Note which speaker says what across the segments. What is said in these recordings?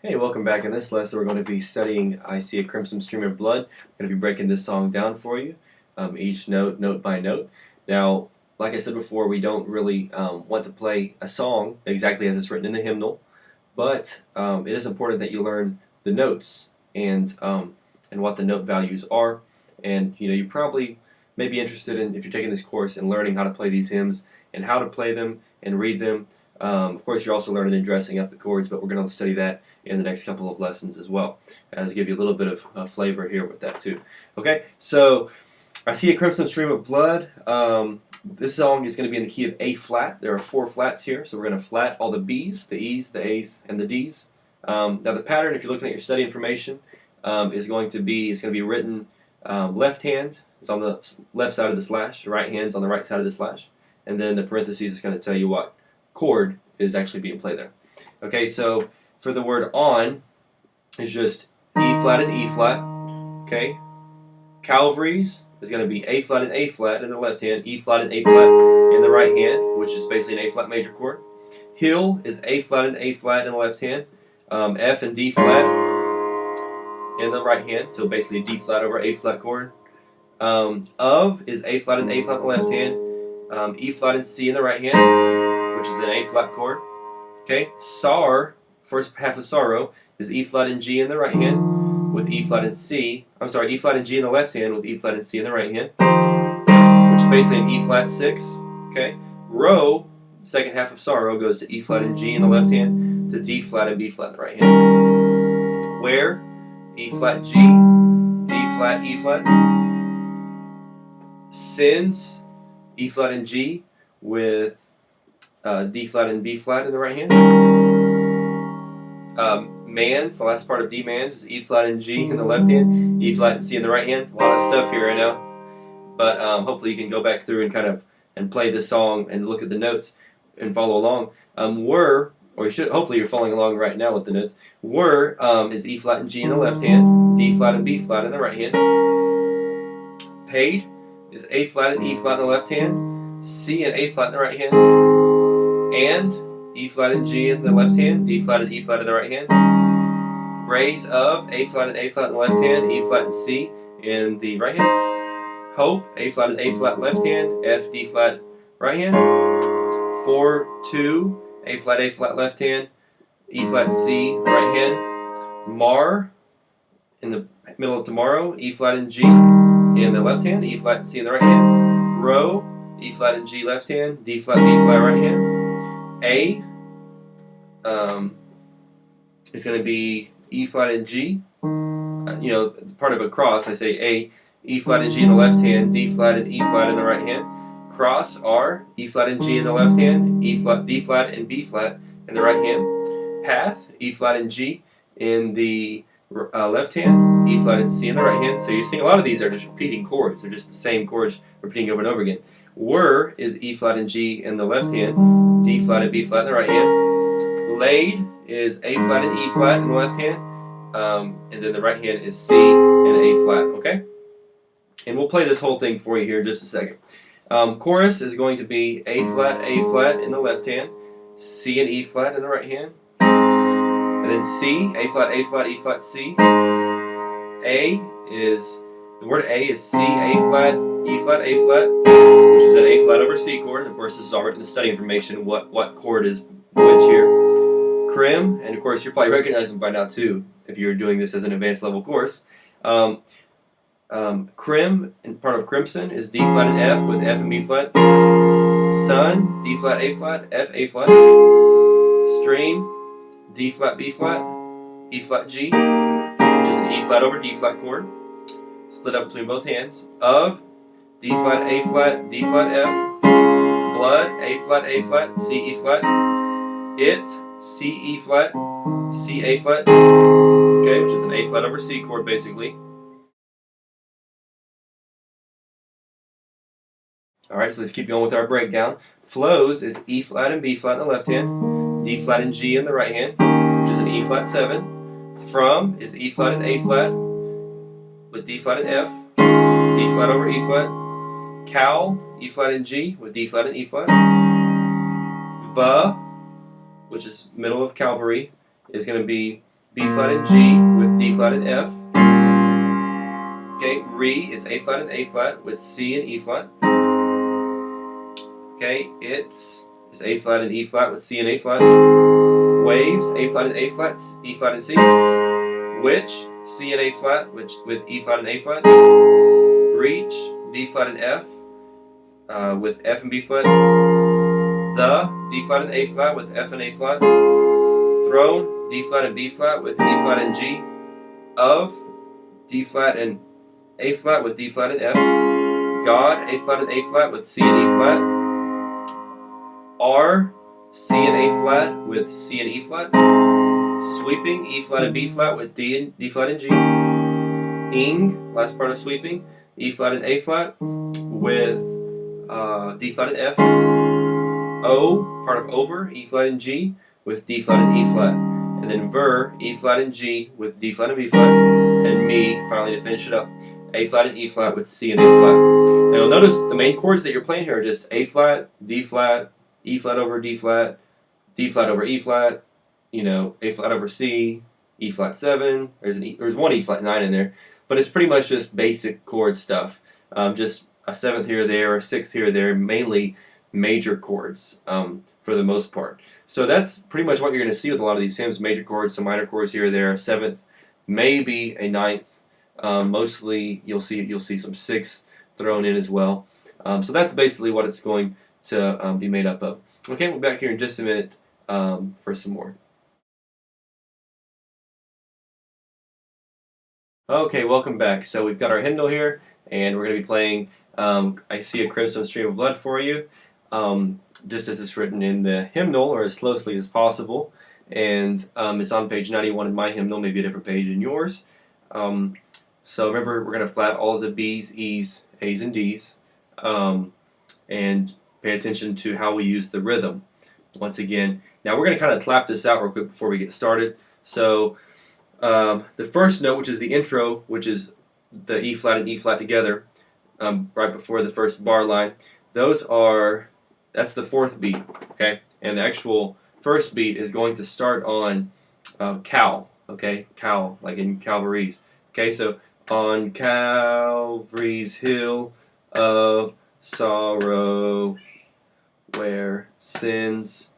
Speaker 1: Hey, welcome back. In this lesson, we're going to be studying I See a Crimson Stream of Blood. I'm going to be breaking this song down for you, each note by note. Now, like I said before, we don't really want to play a song exactly as it's written in the hymnal, but it is important that you learn the notes and what the note values are. And you probably may be interested in, if you're taking this course, in learning how to play these hymns and how to play them and read them. Of course, you're also learning and dressing up the chords, but we're going to study that in the next couple of lessons as well, as give you a little bit of flavor here with that too. Okay, so I See a Crimson Stream of Blood. This song is going to be in the key of A flat. There are 4 flats here, so we're going to flat all the B's, the E's, the A's, and the D's. Now the pattern, if you're looking at your study information, is going to be written left hand is on the left side of the slash, right hand's on the right side of the slash, and then the parentheses is going to tell you what chord is actually being played there. Okay, so for the word on is just E flat and E flat. Okay, Calvary's is going to be A flat and A flat in the left hand, E flat and A flat in the right hand, which is basically an A flat major chord. Hill is A flat and A flat in the left hand, F and D flat in the right hand, so basically D flat over A flat chord. Of is A flat and A flat in the left hand, E flat and C in the right hand, which is an A flat chord. Okay, Sar, first half of sorrow, is E flat and G in the right hand with E flat and C. I'm sorry, E flat and G in the left hand with E flat and C in the right hand, which is basically an E flat 6. Okay, Row, second half of sorrow, goes to E flat and G in the left hand to D flat and B flat in the right hand. Where, E flat G, D flat E flat. Sins, E flat and G with D flat and B flat in the right hand. Mans, the last part of D mans, is E flat and G in the left hand, E flat and C in the right hand. A lot of stuff here, I know, but hopefully you can go back through and play this song and look at the notes and follow along. Hopefully you're following along right now with the notes. Were is E flat and G in the left hand, D flat and B flat in the right hand. Paid is A flat and E flat in the left hand, C and A flat in the right hand, and E flat and G in the left hand, D flat and E flat in the right hand. Raise of A flat and A flat in the left hand, E flat and C in the right hand. Hope, A flat and A flat left hand, F, D flat right hand. 4, 2, A flat left hand, E flat C right hand. Mar, in the middle of tomorrow, E flat and G in the left hand, E flat and C in the right hand. Row, E flat and G left hand, D flat, B flat right hand. A is going to be E flat and G. Part of a cross, I say A, E flat and G in the left hand, D flat and E flat in the right hand. Cross R, E flat and G in the left hand, E flat, D flat and B flat in the right hand. Path, E flat and G in the left hand, E flat and C in the right hand. So you're seeing a lot of these are just repeating chords. They're just the same chords repeating over and over again. Were is E flat and G in the left hand, D flat and B flat in the right hand. Laid is A flat and E flat in the left hand, and then the right hand is C and A flat, okay? And we'll play this whole thing for you here in just a second. Chorus is going to be A flat in the left hand, C and E flat in the right hand, and then C, A flat, E flat, C. The word A is C, A flat, E flat, A flat, which is an A flat over C chord. Of course, this is all written in the study information, what chord is which here. Crim, and of course you're probably recognizing by now too, if you're doing this as an advanced level course. Crim, and part of crimson, is D flat and F with F and B flat. Sun, D flat, A flat, F, A flat. Stream, D flat, B flat, E flat, G, which is an E flat over D flat chord, split up between both hands. Of, D flat, A flat, D flat, F. Blood, A flat, C, E flat. It, C, E flat, C, A flat, okay, which is an A flat over C chord basically. Alright, so let's keep going with our breakdown. Flows is E flat and B flat in the left hand, D flat and G in the right hand, which is an E flat 7. From is E flat and A flat with D flat and F, D flat over E flat. Cow, E flat and G with D flat and E flat. Va, which is middle of Calvary, is going to be B flat and G with D flat and F. Okay, Re is A flat and A flat with C and E flat. Okay, it's A flat and E flat with C and A flat. Waves, A flat and A flat, E flat and C. Which, C and A flat, with E flat and A flat. Reach, B flat and F, with F and B flat. The, D flat and A flat with F and A flat. Throne, D flat and B flat with E flat and G. Of, D flat and A flat with D flat and F. God, A flat and A flat with C and E flat. R, C and A flat with C and E flat. Sweeping, E flat and B flat with D flat and G. Ing, last part of sweeping, E flat and A flat with D flat and F. O, part of over, E flat and G with D flat and E flat. And then Ver, E flat and G with D flat and B flat. And Mi, finally to finish it up, A flat and E flat with C and A flat. Now you'll notice the main chords that you're playing here are just A flat, D flat, E flat over D flat over E flat, you know, A flat over C, E flat 7. There's one E flat 9 in there, but it's pretty much just basic chord stuff. Just a 7th here or there, or a 6th here or there, mainly major chords for the most part. So that's pretty much what you're going to see with a lot of these hymns: major chords, some minor chords here or there, a 7th, maybe a 9th. Mostly you'll see some 6th thrown in as well. So that's basically what it's going to be made up of. Okay, we'll be back here in just a minute for some more. Okay, welcome back. So we've got our hymnal here, and we're going to be playing I See a Crimson Stream of Blood for you, just as it's written in the hymnal, or as closely as possible. And it's on page 91 in my hymnal, maybe a different page in yours. So remember, we're going to flat all of the B's, E's, A's, and D's, and pay attention to how we use the rhythm. Once again, now we're going to kind of clap this out real quick before we get started. So the first note, which is the intro, which is the E flat and E flat together, right before the first bar line, that's the 4th beat, okay? And the actual first beat is going to start on Cal, okay? Cal, like in Calvary's. Okay, so on Calvary's hill of sorrow, where sin's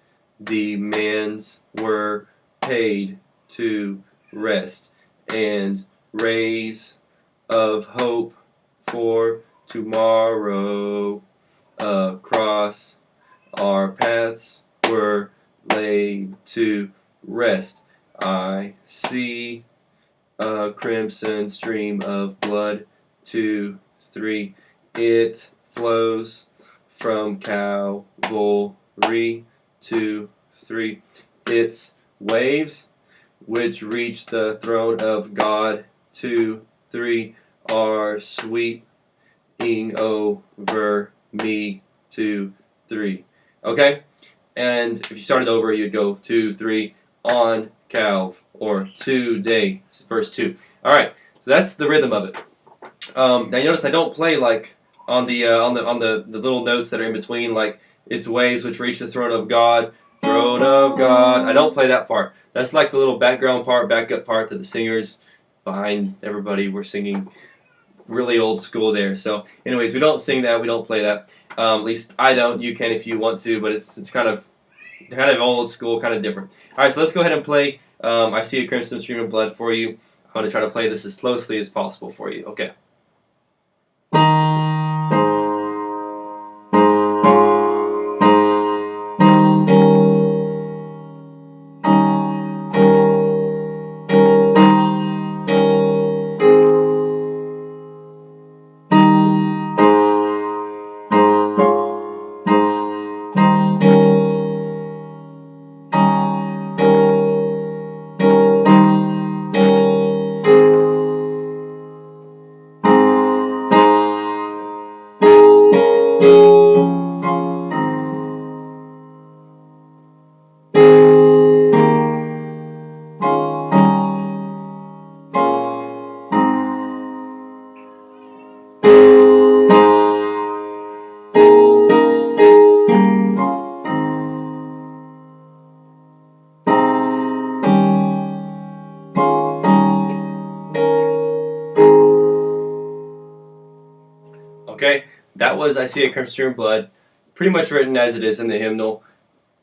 Speaker 1: demands were paid, to rest and rays of hope for tomorrow, across our paths were laid to rest. I see a crimson stream of blood, 2, 3, it flows from Calvary, 2, 3, its waves which reach the throne of God, 2, 3, are sweeping over me, 2, 3. Okay? And if you started over, you'd go 2, 3, on Calv, or today, verse 2. Alright, so that's the rhythm of it. Now you notice I don't play like on the little notes that are in between, like its waves which reach the throne of God, throne of God. I don't play that part. That's like the little background part, backup part that the singers behind everybody were singing. Really old school there. So anyways, we don't sing that, we don't play that. At least I don't. You can if you want to, but it's kind of old school, kind of different. Alright, so let's go ahead and play I See a Crimson Stream of Blood for you. I'm going to try to play this as closely as possible for you. Okay. Okay, that was I See a Crimson Stream of Blood, pretty much written as it is in the hymnal.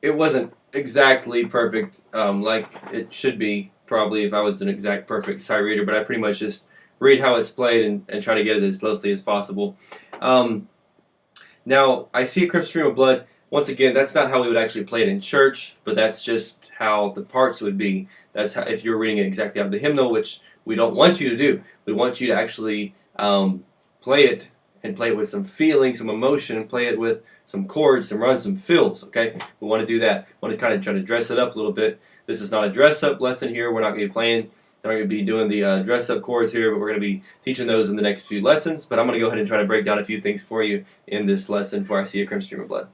Speaker 1: It wasn't exactly perfect like it should be, probably, if I was an exact perfect sight reader, but I pretty much just read how it's played and try to get it as closely as possible. Now, I See a Crimson Stream of Blood, once again, that's not how we would actually play it in church, but that's just how the parts would be. That's how, if you're reading it exactly out of the hymnal, which we don't want you to do. We want you to actually play it, and play it with some feeling, some emotion, and play it with some chords, some runs, some fills, okay? We want to do that. We want to kind of try to dress it up a little bit. This is not a dress-up lesson here. We're not going to be playing, we're not going to be doing the dress-up chords here, but we're going to be teaching those in the next few lessons. But I'm going to go ahead and try to break down a few things for you in this lesson for I See a Crimson Stream of Blood.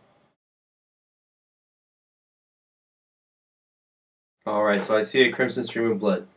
Speaker 1: Alright, so I See a Crimson Stream of Blood.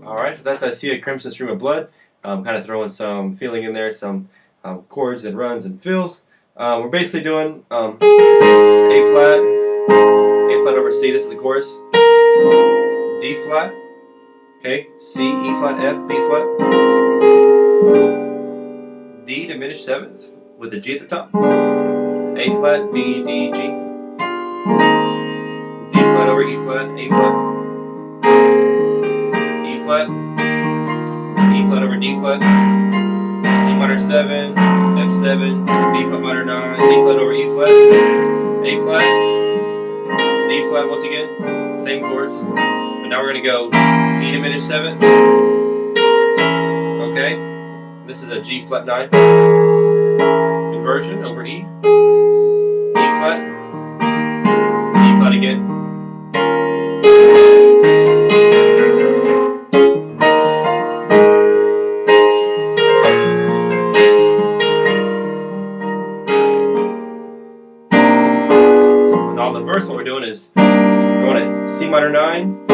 Speaker 1: Alright, so that's I See a Crimson Stream of Blood. Kind of throwing some feeling in there, some chords and runs and fills. We're basically doing A flat over C, this is the chorus, D flat, okay, C, E flat, F, B flat, D diminished seventh with the G at the top, A flat, B, D, G, D flat over E flat, A flat, E flat, E flat over D flat, C minor 7, F7, B flat minor 9, D flat over E flat, A flat, D flat once again, same chords. But now we're going to go E diminished 7th, okay, this is a G flat 9, inversion over E, E flat, E flat again. On the verse, what we're doing is we're going to C minor 9,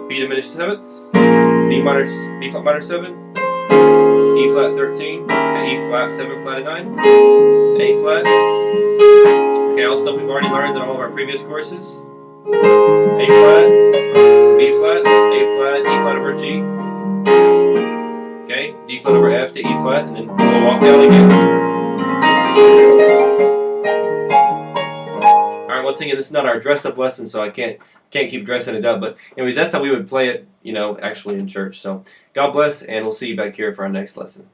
Speaker 1: B diminished 7th, B flat minor 7, E flat 13, E flat 7 flat and 9, A flat. Okay, all stuff we've already learned in all of our previous courses. A flat, B flat, A flat, E flat over G. Okay, D flat over F to E flat, and then we'll walk down again. Alright, once again, this is not our dress up lesson, so I can't keep dressing it up. But anyways, that's how we would play it, actually in church. So God bless, and we'll see you back here for our next lesson.